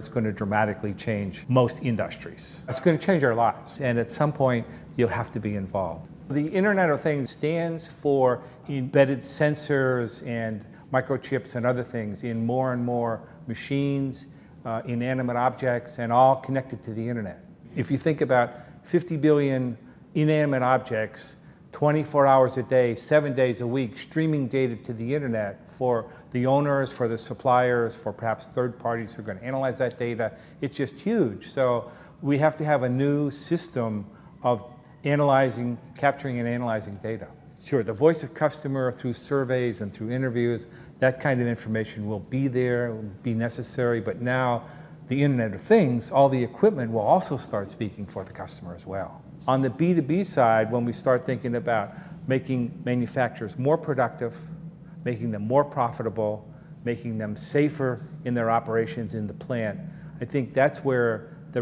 It's going to dramatically change most industries. It's going to change our lives, and at some point, you'll have to be involved. The Internet of Things stands for embedded sensors and microchips and other things in more and more machines, inanimate objects, and all connected to the internet. If you think about 50 billion inanimate objects, 24 hours a day, 7 days a week, streaming data to the internet for the owners, for the suppliers, for perhaps third parties who are going to analyze that data, it's just huge. So we have to have a new system of capturing and analyzing data. Sure, the voice of customer through surveys and through interviews, that kind of information will be there, will be necessary, but now the Internet of Things, all the equipment will also start speaking for the customer as well. On the B2B side, when we start thinking about making manufacturers more productive, making them more profitable, making them safer in their operations in the plant, I think that's where the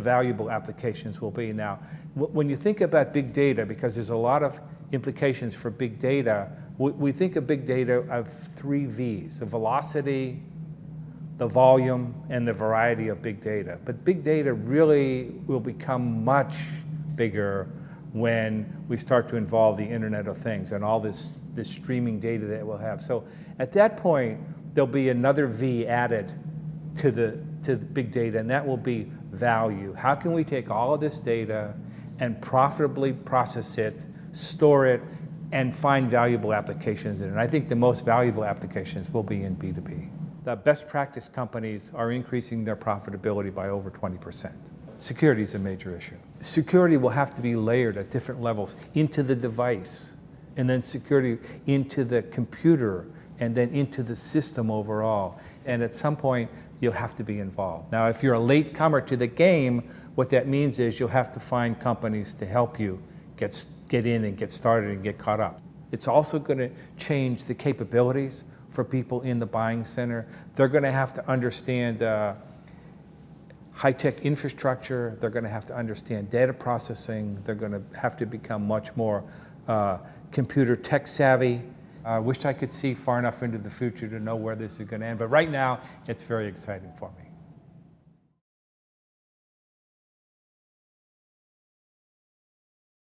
valuable applications will be. Now, when you think about big data, because there's a lot of implications for big data, we think of big data of 3 V's: the velocity, the volume, and the variety of big data. But big data really will become much bigger when we start to involve the Internet of Things and all this streaming data that we'll have. So at that point, there'll be another V added to the big data, and that will be value. How can we take all of this data and profitably process it, store it, and find valuable applications in it? And I think the most valuable applications will be in B2B. The best practice companies are increasing their profitability by over 20%. Security is a major issue. Security will have to be layered at different levels into the device, and then security into the computer, and then into the system overall. And at some point, you'll have to be involved. Now, if you're a latecomer to the game, what that means is you'll have to find companies to help you get in and get started and get caught up. It's also going to change the capabilities for people in the buying center. They're going to have to understand high-tech infrastructure. They're going to have to understand data processing. They're going to have to become much more computer tech savvy. I wish I could see far enough into the future to know where this is going to end, but right now it's very exciting for me.